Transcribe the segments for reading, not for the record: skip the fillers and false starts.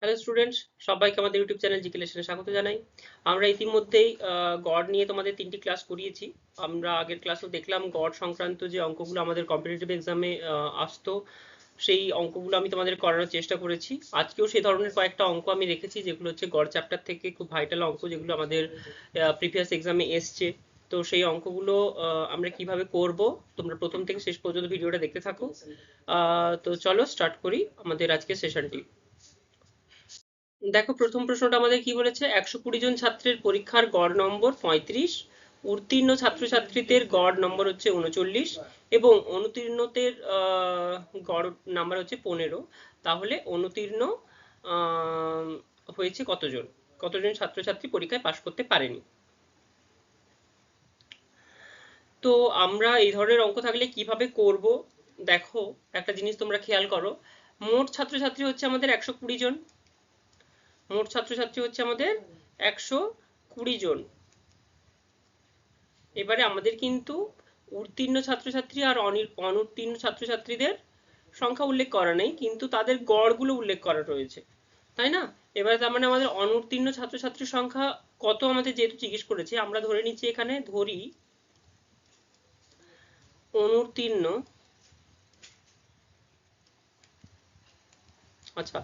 Hello students, সবাইকে আমাদের YouTube channel GK লেসনে স্বাগত জানাই। আমরা ইতিমধ্যেই গড় নিয়ে তোমাদের 3টি ক্লাস করিয়েছি। আমরা আগের ক্লাসেও দেখলাম গড় সংক্রান্ত যে অঙ্কগুলো আমাদের কম্পিটিটিভ এক্সামে আসতো, সেই অঙ্কগুলো আমি তোমাদের করানোর চেষ্টা করেছি। আজকেও সেই ধরনের কয়েকটা অঙ্ক আমি রেখেছি, যেগুলো হচ্ছে গড় চ্যাপ্টার থেকে খুব ভাইটাল অঙ্ক, যেগুলো আমাদের প্রিভিয়াস এক্সামে এসছে। তো সেই অঙ্কগুলো আমরা কিভাবে করব, তোমরা প্রথম থেকে শেষ পর্যন্ত ভিডিওটা দেখতে থাকো। তো চলো স্টার্ট করি আমাদের আজকের সেশনটি। দেখো, প্রথম প্রশ্নটা আমাদের কি বলেছে, 120 জন ছাত্রের পরীক্ষার গড় নম্বর 35, উত্তীর্ণ ছাত্রছাত্রীদের গড় নম্বর হচ্ছে 39 এবং অনুত্তীর্ণদের গড় নাম্বার হচ্ছে 15। তাহলে অনুত্তীর্ণ হয়েছে কতজন, কতজন ছাত্রছাত্রী পরীক্ষায় পাশ করতে পারেনি। তো আমরা এই ধরনের অঙ্ক থাকলে কিভাবে করব, দেখো একটা জিনিস তোমরা খেয়াল করো। মোট ছাত্রছাত্রী হচ্ছে আমাদের 120 জন, মোট ছাত্রছাত্রী হচ্ছে আমাদের 120 জন। এবারে আমাদের কিন্তু উত্তীর্ণ ছাত্রছাত্রী আর অনুত্তীর্ণ ছাত্রছাত্রীদের সংখ্যা উল্লেখ করা নেই, কিন্তু তাদের গড়গুলো উল্লেখ করা রয়েছে, তাই না? এবারে তার মানে আমাদের অনুত্তীর্ণ ছাত্রছাত্রীর সংখ্যা কত আমাদের যেহেতু জিজ্ঞেস করেছে, আমরা ধরে নিচ্ছি এখানে, ধরি অনুত্তীর্ণ, আচ্ছা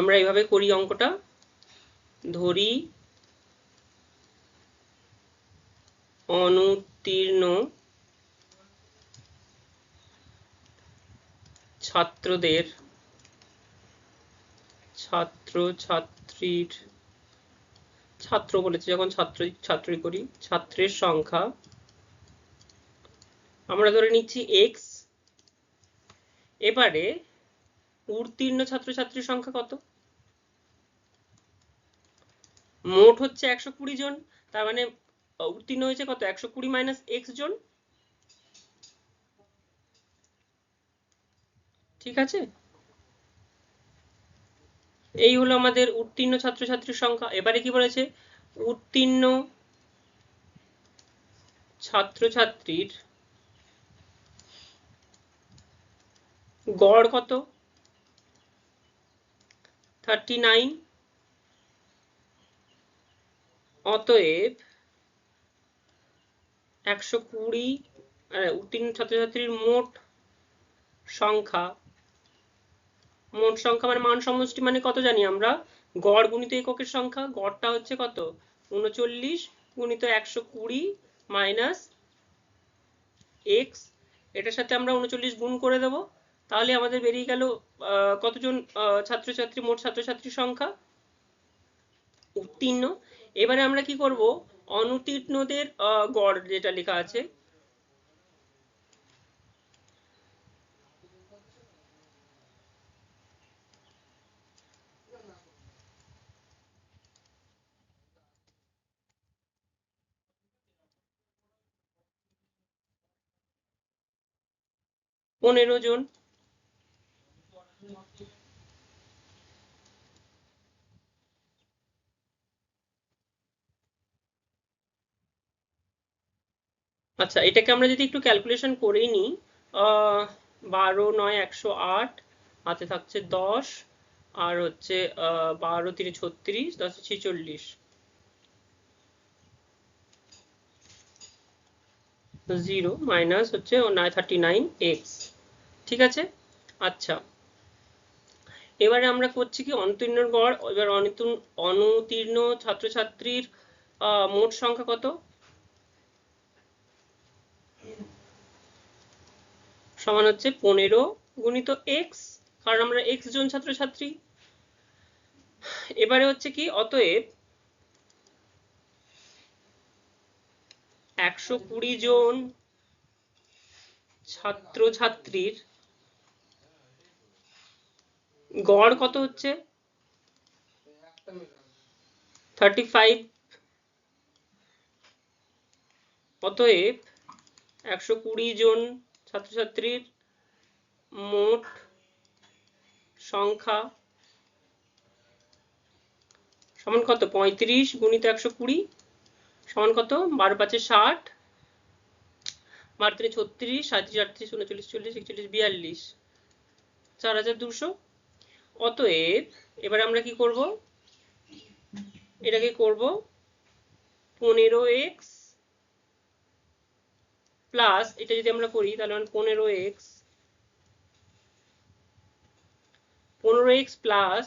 আমরা এইভাবে করি অঙ্কটা, ধরি অনুত্তীর্ণ ছাত্রদের, ছাত্রছাত্রীর, ছাত্র বলেছে যখন ছাত্রী করি, ছাত্রের সংখ্যা আমরা ধরে নিচ্ছি x। এবারে উত্তীর্ণ ছাত্রছাত্রীর সংখ্যা কত, মোট হচ্ছে 120 জন, তার মানে উত্তীর্ণ হয়েছে কত, 120 মাইনাস x জন, ঠিক আছে? এই হলো আমাদের উত্তীর্ণ ছাত্রছাত্রীর সংখ্যা। এবারে কি বলেছে, উত্তীর্ণ ছাত্রছাত্রীর গড় কত, 39। অতএব 120 উত্তীর্ণ ছাত্রছাত্রীর মোট সংখ্যা, মোট সংখ্যা মানে মান সমষ্টি মানে কত জানি আমরা, গড় গুণিত এককের সংখ্যা, গড়টা হচ্ছে কত, 39 গুণিত 120 মাইনাস এক্স, এটার সাথে আমরা 39 গুণ করে দেব, তাহলে আমাদের বেরিয়ে গেল কতজন ছাত্রছাত্রী, মোট ছাত্রছাত্রীর সংখ্যা উত্তীর্ণ। এবারে আমরা কি করব, অনুত্তীর্ণদের গড় যেটা লেখা আছে, পনেরো জন। আচ্ছা, এটাকে আমরা যদি একটু ক্যালকুলেশন করেই নিই, 12 9 108, হাতে থাকছে 10, আর হচ্ছে 12 3 36, 10 46, 0 মাইনাস হচ্ছে 39x, ঠিক আছে? আচ্ছা, এবারে আমরা করছি কি, অনুত্তীর্ণ গড়, এবার অনুতীর্ণ ছাত্রছাত্রীর মোট সংখ্যা কত, সমান হচ্ছে 15 গুণিত x, কারণ আমরা x জন ছাত্রছাত্রী। এবারে হচ্ছে কি, অতএব 120 জন ছাত্রছাত্রীর গড় কত হচ্ছে, 35। অতএব 120 জন ছাত্রছাত্রীর মোট সংখ্যা সমান কত, 35 গুণিত 120 সমান কত, 12 5 60, 12 3 36, 37 38 39 40 41 42, 4200। অতএব এবার আমরা কি করব, এটাকে করব 15x প্লাস, এটা যদি আমরা করি তাহলে 15x plus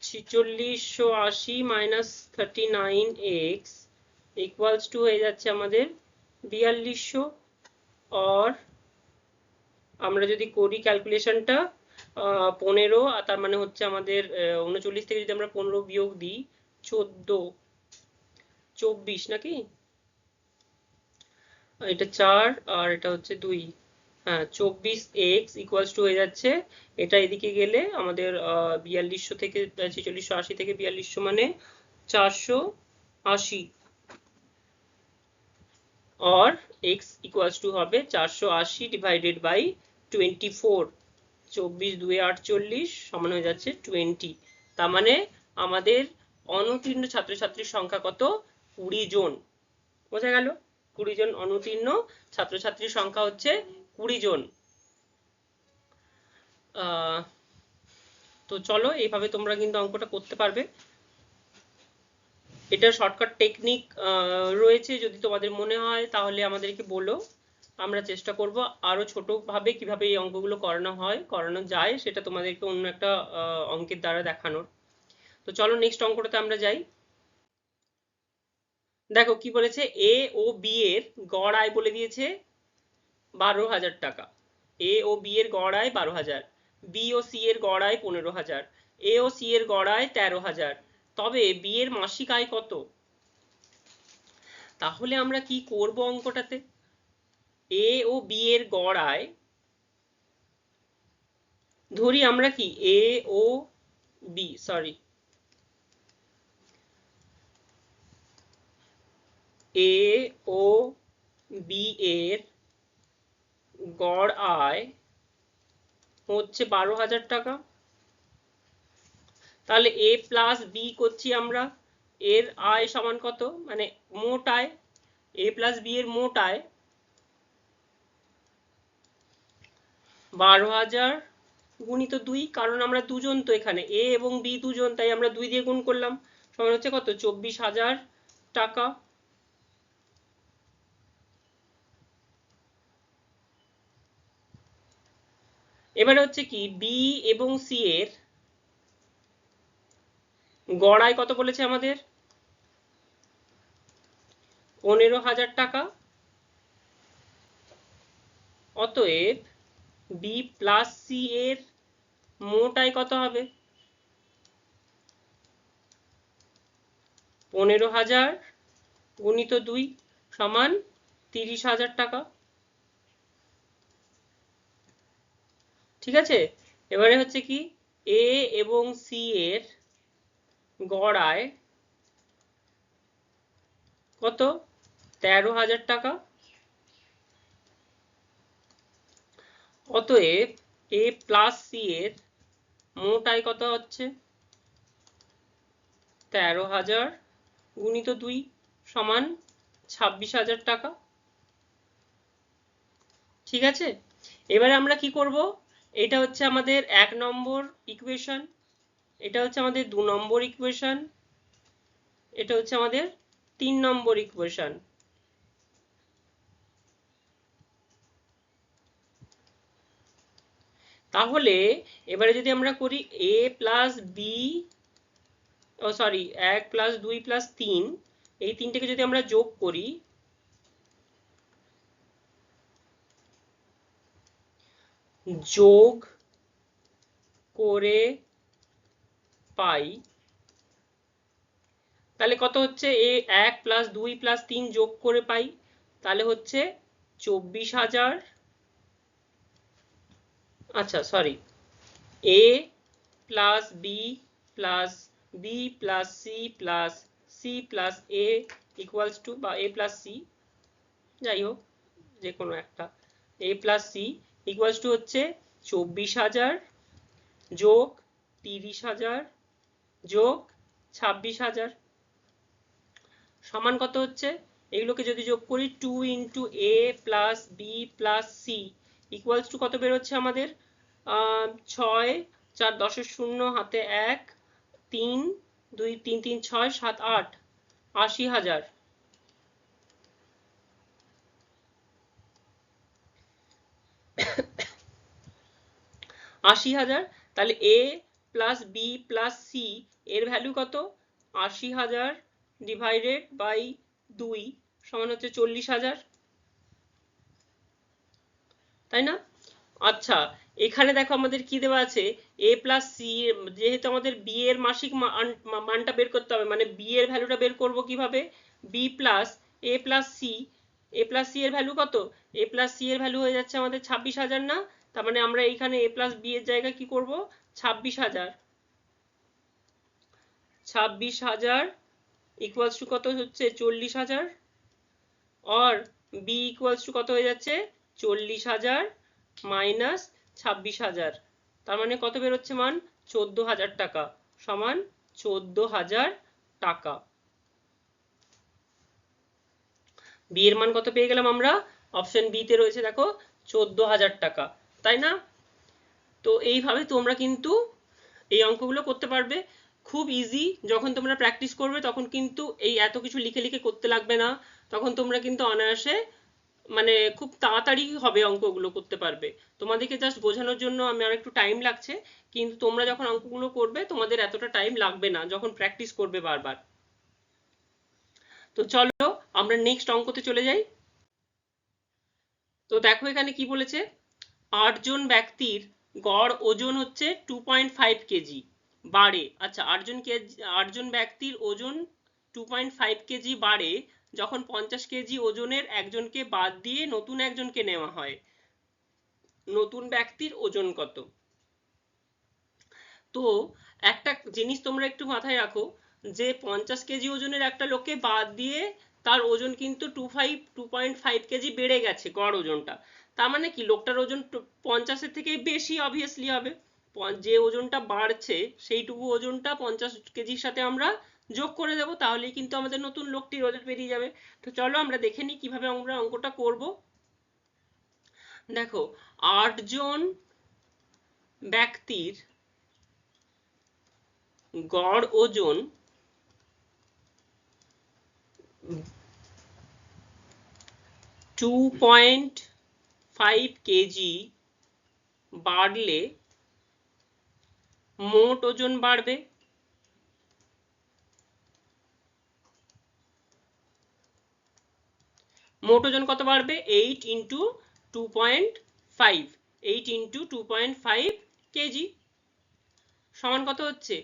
4680 minus 39x equals to হয়ে যাচ্ছে আমাদের 4200। আর আমরা যদি করি ক্যালকুলেশনটা 15, আর তার মানে হচ্ছে আমাদের 39 থেকে যদি আমরা 15 বিয়োগ দিই 14, 24 নাকি, এটা 4 আর এটা হচ্ছে 2, হ্যাঁ 24x ইকুয়ালস টু হয়ে যাচ্ছে, এটা এদিকে গেলে আমাদের 4200 থেকে 4680 থেকে 4200 মানে 480, और x ইকুয়ালস টু হবে 480 ডিভাইডেড বাই 24, 24 2 48 সমান হয়ে যাচ্ছে 20। তার মানে আমাদের অনুত্তীর্ণ ছাত্রছাত্রীর সংখ্যা কত, 20 জন। বোঝা গেল, 20 জন অনুত্তীর্ণ ছাত্রছাত্রীর সংখ্যা হচ্ছে 20 জন। তো চলো এইভাবে তোমরা কিন্তু অঙ্কটা করতে পারবে। এটা শর্টকাট টেকনিক রয়েছে, যদি তোমাদের মনে হয় তাহলে আমাদেরকে বলো, আমরা চেষ্টা করব আরো ছোটভাবে কিভাবে এই অঙ্কগুলো করানো যায় সেটা তোমাদেরকে অন্য একটা অঙ্কের দ্বারা দেখানোর। তো চলো নেক্সট অঙ্কটাতে আমরা যাই। দেখো কি বলেছে, এ ও বি এর গড় আয় বলে দিয়েছে 12,000 টাকা। এ ও বি এর গড় আয় 12,000, বি ও সি এর গড় আয় 15,000, এ ও সি এর গড় আয় 13,000, তবে বি এর মাসিক আয় কত? তাহলে আমরা কি করব অঙ্কটাতে, এ ও বি এর গড় আয় ধরি আমরা কি এ ও বি, সরি এ ও বি এর গড় আয় হচ্ছে 12,000 টাকা। তাহলে এ প্লাস বি করছি আমরা, এর আয় সমান কত, মানে মোট আয়, এ প্লাস বি এর মোট আয় 12,000 গুণিত 2, কারণ আমরা দুজন তো এখানে এ এবং বি দুজন, তাই আমরা 2 দিয়ে গুণ করলাম, সমান হচ্ছে কত 24,000 টাকা। এবারে হচ্ছে কি বি এবং সি এর গড় আয় কত বলেছে আমাদের, 15,000 টাকা। অতএব বি প্লাস সি এর মোট আয় কত হবে, 15,000 গুণিত 2 সমান 30,000 টাকা। ঠিক আছে, এবারে হচ্ছে কি এ এবং সি এর গড় আয় কত, 13,000 টাকা। অতএব এ প্লাস সি এর মোট আয় কত হচ্ছে, 13,000 গুণিত 2 সমান 26,000 টাকা। ঠিক আছে, এবারে আমরা কি করব, এটা হচ্ছে আমাদের 1 নম্বর ইকুয়েশন, এটা হচ্ছে আমাদের 2 নম্বর ইকুয়েশন, এটা হচ্ছে আমাদের 3 নম্বর ইকুয়েশন। তাহলে এবারে যদি আমরা করি এ প্লাস বি, ও সরি 1 প্লাস 2 প্লাস 3, এই তিনটেকে যদি আমরা যোগ করি, যোগ করে পাই, তাহলে কত হচ্ছে, এ 1 প্লাস 2 প্লাস 3 যোগ করে পাই, তাহলে হচ্ছে 24,000, আচ্ছা sorry, A plus B plus B plus C plus C plus A equals to, বা এ প্লাস সি, যাই হোক যে কোনো একটা, A plus C equals to হচ্ছে 24,000 যোগ 30,000 যোগ 26,000 সমান কত হচ্ছে, এগুলোকে যদি যোগ করি 2 into A plus B plus C equals to কত বেরোচ্ছে আমাদের, 6 4 10 শূন্য হাতে 1 3 2 3 3 6 7 8 80,000। তাহলে a plus B plus C এর ভ্যালু কত? 80,000 ডিভাইডেড বাই 2 সমান হচ্ছে 40,000, তাই না? আচ্ছা, এখানে দেখো আমাদের কি দেওয়া আছে, a প্লাস সি, যেহেতু আমাদের b এর মাসিক মানটা বের করতে হবে, মানে b এর ভ্যালুটা বের করব কিভাবে? b plus a plus C, a plus C এর ভ্যালু কত? a প্লাস সি এর ভ্যালু হয়ে যাচ্ছে আমাদের 26,000 না? তার মানে আমরা এইখানে a প্লাস বি এর জায়গায় কি করব? 26,000। 26,000 ইকুয়ালস টু কত হচ্ছে? 40,000। और b ইকুয়ালস টু কত হয়ে যাচ্ছে? 40,000 মাইনাস 26,000, তার মানে কত বেরোচ্ছে মান? 14,000 টাকা, সমান 14,000 টাকা। বি এর মান কত পেয়ে গেলাম আমরা? অপশন বি তে রয়েছে দেখো 14,000 টাকা, তাই না? তো এইভাবে তোমরা কিন্তু এই অঙ্কগুলো করতে পারবে, খুব ইজি। যখন তোমরা প্র্যাকটিস করবে তখন কিন্তু এই এত কিছু লিখে লিখে করতে লাগবে না, তখন তোমরা কিন্তু অনায়াসে মানে খুব তাড়াতাড়ি হবে অঙ্কগুলো করতে পারবে। তোমাদেরকে জাস্ট বোঝানোর জন্য আমার একটু টাইম লাগছে, কিন্তু তোমরা যখন অঙ্কগুলো করবে তোমাদের এতটা টাইম লাগবে না যখন প্র্যাকটিস করবে বারবার। তো চলো আমরা নেক্সট অঙ্কতে চলে যাই। তো দেখো এখানে কি বলেছে, 8 জন ব্যক্তির গড় ওজন হচ্ছে 2.5 কেজি বাড়ে। আচ্ছা, 8 জন ব্যক্তির ওজন 2.5 কেজি বাড়ে যখন 50 কেজি ওজনের একজনকে বাদ দিয়ে নতুন একজনকে নেওয়া হয়। নতুন ব্যক্তির ওজন কত? তো একটা জিনিস তোমরা একটু মাথায় রাখো, যে 50 কেজি ওজনের একটা লোককে বাদ দিয়ে তার ওজন কিন্তু 2.5 কেজি বেড়ে গেছে গড় ওজনটা। তার মানে কি লোকটার ওজন 50-এর থেকে বেশি অবভিয়াসলি হবে। যে ওজনটা বাড়ছে সেইটুকু ওজনটা 50 কেজির সাথে আমরা যোগ করে দেবো, তাহলেই কিন্তু আমাদের নতুন লোকটির ওজন বেরিয়ে যাবে। তো চলো আমরা দেখে নিই কিভাবে আমরা অঙ্কটা করব। দেখো, 8 জন ব্যক্তির গড় ওজন 2.5 কেজি বাড়লে মোট ওজন বাড়বে। মোট ওজন কত বাড়বে? 8 ইন্টু 2.5, 8 ইন্টু 2.5 কেজি সমান কত হচ্ছে?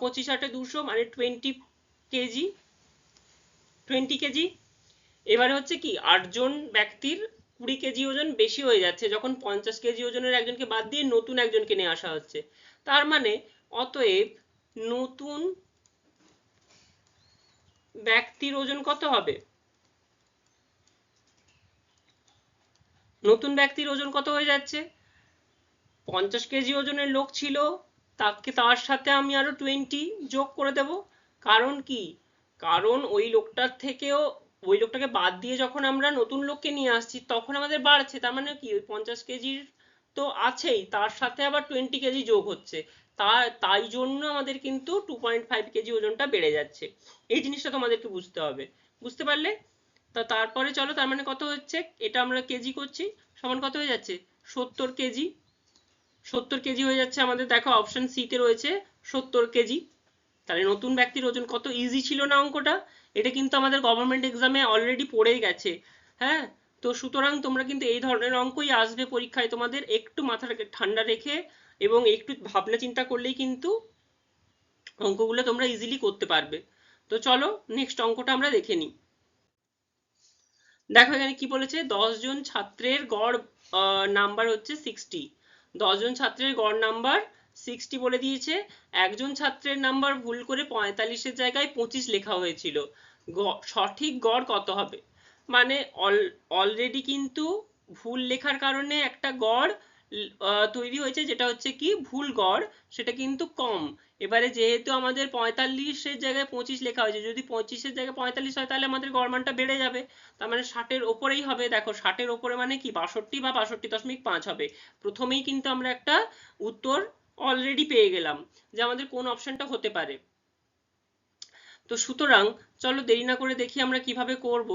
25 8 200 মানে 20 কেজি। 20 কেজি। এবারে হচ্ছে কি 8 জন ব্যক্তির 20 কেজি ওজন বেশি হয়ে যাচ্ছে যখন 50 কেজি ওজনের একজনকে বাদ দিয়ে নতুন একজনকে নিয়ে আসা হচ্ছে। তার মানে অতএব নতুন ব্যক্তির ওজন কত হবে? নতুন ব্যক্তির ওজন কত হয়ে যাচ্ছে? 50 কেজি ওজনের লোক ছিল, তার সাথে আমি আরো 20 যোগ করে দেব। কারণ কি? কারণ ওই লোকটাকে বাদ দিয়ে যখন আমরা নতুন লোককে নিয়ে আসছি তখন আমাদের বাড়ছে, তার মানে কি ওই 50 কেজির তো আছেই, তার সাথে আবার 20 কেজি যোগ হচ্ছে, তাই জন্য আমাদের কিন্তু 2.5 কেজি ওজনটা বেড়ে যাচ্ছে। এই জিনিসটা তোমাদেরকে বুঝতে হবে, বুঝতে পারলে? তারপরে চলো, তার মানে কত হচ্ছে, এটা আমরা কেজি করছি, সমান কত হয়ে যাচ্ছে? 70 কেজি। 70 কেজি হয়ে যাচ্ছে আমাদের, দেখো অপশন সি তে রয়েছে 70 কেজি। তাহলে নতুন ব্যক্তির ওজন কত ইজি ছিল না অঙ্কটা? এটা কিন্তু আমাদের গভর্নমেন্ট এক্সামে অলরেডি পড়েই গেছে। হ্যাঁ, তো সুতরাং তোমরা কিন্তু এই ধরনের অঙ্কই আসবে পরীক্ষায়, তোমাদের একটু মাথাটাকে ঠান্ডা রেখে এবং একটু ভাবনা চিন্তা করলেই কিন্তু অঙ্কগুলো তোমরা ইজিলি করতে পারবে। তো চলো নেক্সট অঙ্কটা আমরা দেখে নিই। দেখো এখানে কি বলেছে, 10 জন ছাত্রের গড় নাম্বার হচ্ছে 60। 10 জন ছাত্রের গড় নাম্বার 60 বলে দিয়েছে। একজন ছাত্রের নাম্বার ভুল করে 45-এর জায়গায় 25 লেখা হয়েছিল, সঠিক গড় কত হবে? মানে অলরেডি কিন্তু ভুল লেখার কারণে একটা গড় তৈরি হয়েছে, যেটা হচ্ছে কি ভুল গড়, সেটা কিন্তু কম। এবারে যেহেতু আমাদের 45-এর জায়গায় 25 লেখা হয়েছে, যদি 25-এর জায়গায় 45 হয় তাহলে আমাদের গড় মানটা বেড়ে যাবে, তার মানে 60-এর ওপরেই হবে। দেখো 60-এর ওপরে মানে কি 62 বা 62.5 হবে। প্রথমেই কিন্তু আমরা একটা উত্তর অলরেডি পেয়ে গেলাম যে আমাদের কোন অপশনটা হতে পারে। তো সুতরাং চলো দেরি না করে দেখি আমরা কিভাবে করব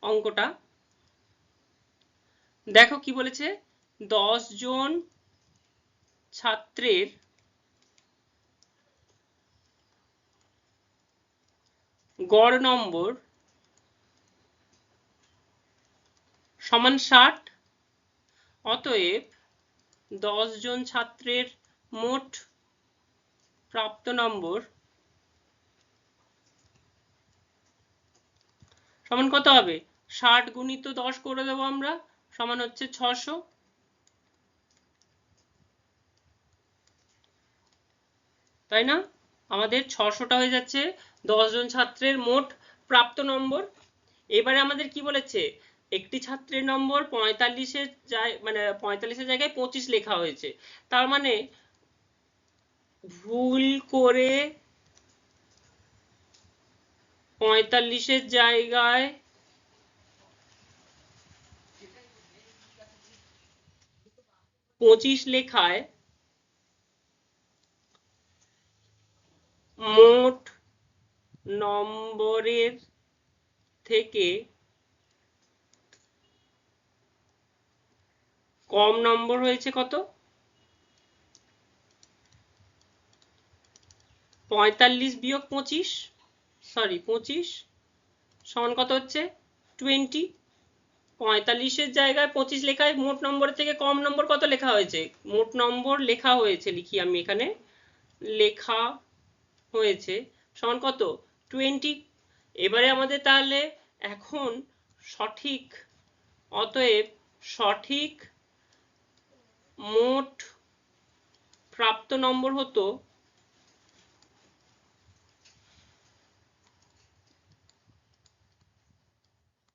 অঙ্কটা। দেখো কি বলেছে, 10 জন ছাত্রের গড় নম্বর সমান 60, অতএব 10 জন ছাত্রের মোট প্রাপ্ত নম্বর সমান কত হবে, 60 গুণিত 10 করে দেবো আমরা, সমান হচ্ছে 600। তাই না, আমাদের 600টা হয়ে যাচ্ছে 10 জন ছাত্রের মোট প্রাপ্ত নম্বর। এবারে আমাদের কি বলেছে, একটি ছাত্রের নম্বর 45-এর মানে 45-এর জায়গায় 25 লেখা হয়েছে, তার মানে ভুল করে 45-এর জায়গায় 25 লেখায় মোট নম্বরের থেকে কম নম্বর হয়েছে কত, 45 বিয়োগ 25, সরি 25 সমান কত হচ্ছে 20। 45-এর জায়গায় 25 লেখায় মোট নম্বরের থেকে কম নম্বর কত লেখা হয়েছে, মোট নম্বর লেখা হয়েছে, লিখি আমি এখানে, লেখা হয়েছে সমান কত 20। এবারে আমাদের তাহলে এখন সঠিক, অতএব সঠিক মোট প্রাপ্ত নম্বর হতো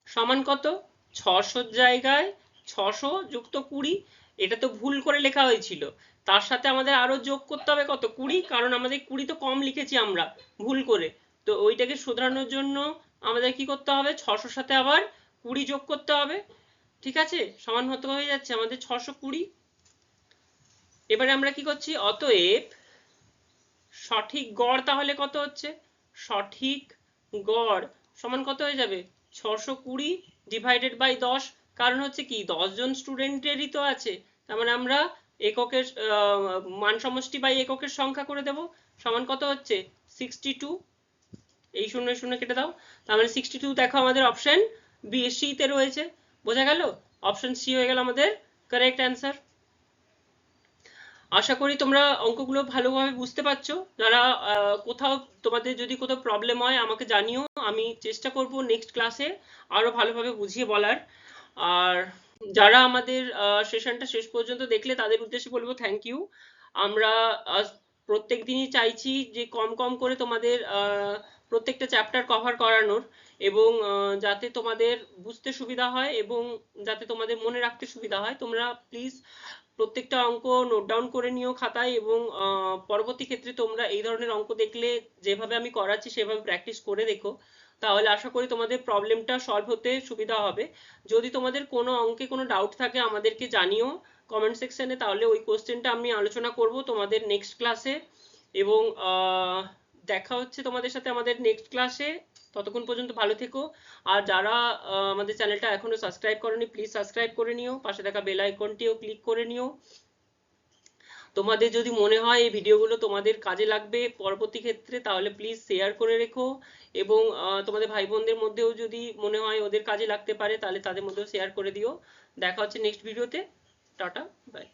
সমান কত, 600-র জায়গায় 600 যুক্ত 20, এটা তো ভুল করে লেখা হয়েছিল, তার সাথে আমাদের আরো যোগ করতে হবে কত 20, কারণ আমাদের 20 তো কম লিখেছি আমরা ভুল করে, তো ওইটাকে শোধরানোর জন্য আমাদের কি করতে হবে, 600-র সাথে আবার 20 যোগ করতে হবে। ঠিক আছে, সমান হতে হয়ে যাচ্ছে আমাদের 620। এবারে আমরা কি করছি, অতএব সঠিক গড় তাহলে কত হচ্ছে, সঠিক গড় সমান কত হয়ে যাবে, 620 ডিভাইডেড বাই 10, কারণ হচ্ছে কি 10 জন স্টুডেন্টেরই তো আছে, তার মানে আমরা এককের মান সমষ্টি বাই এককের সংখ্যা করে দেব, সমান কত হচ্ছে 62। এই শূন্য শূন্য কেটে দাও, তার মানে 62 দেখো আমাদের অপশন বি সি তে রয়েছে, বোঝা গেল, অপশন সি হয়ে গেল আমাদের কারেক্ট অ্যান্সার। আশা করি তোমরা অঙ্কগুলো ভালোভাবে বুঝতে পারছো। যারা কোথাও তোমাদের যদি কোথাও প্রবলেম হয় আমাকে জানিও, আমি চেষ্টা করব নেক্সট ক্লাসে আরো ভালোভাবে বুঝিয়ে বলার। আর যারা আমাদের সেশনটা শেষ পর্যন্ত দেখলে তাদের উদ্দেশ্যে বলবো থ্যাংক ইউ। আমরা প্রত্যেক দিনই চাইছি যে কম কম করে তোমাদের প্রত্যেকটা চ্যাপ্টার কভার করানোর, এবং যাতে তোমাদের বুঝতে সুবিধা হয় এবং যাতে তোমাদের মনে রাখতে সুবিধা হয়, তোমরা প্লিজ প্রত্যেকটা অঙ্ক নোট ডাউন করে নিও খাতায়, এবং পরবর্তী ক্ষেত্রে তোমরা এই ধরনের অঙ্ক দেখলে যেভাবে আমি করাচ্ছি সেভাবে প্র্যাকটিস করে দেখো, তাহলে আশা করি তোমাদের প্রবলেমটা সলভ হতে সুবিধা হবে। যদি তোমাদের কোনো অঙ্কে কোনো ডাউট থাকে আমাদেরকে জানিও কমেন্ট সেকশনে, তাহলে ওই কোশ্চেনটা আমি আলোচনা করব তোমাদের নেক্সট ক্লাসে, এবং দেখা হচ্ছে তোমাদের সাথে আমাদের নেক্সট ক্লাসে। ততক্ষণ পর্যন্ত ভালো থেকো। আর যারা আমাদের চ্যানেলটা এখনো সাবস্ক্রাইব করোনি প্লিজ সাবস্ক্রাইব করে নিও, পাশে থাকা বেল আইকনটিও ক্লিক করে নিও। তোমাদের যদি মনে হয় এই ভিডিওগুলো তোমাদের কাজে লাগবে পরবর্তী ক্ষেত্রে, তাহলে প্লিজ শেয়ার করে রেখো, এবং তোমাদের ভাই বোনদের মধ্যেও যদি মনে হয় ওদের কাজে লাগতে পারে তাহলে তাদের মধ্যেও শেয়ার করে দিও। দেখা হচ্ছে নেক্সট ভিডিওতে, টাটা বাই।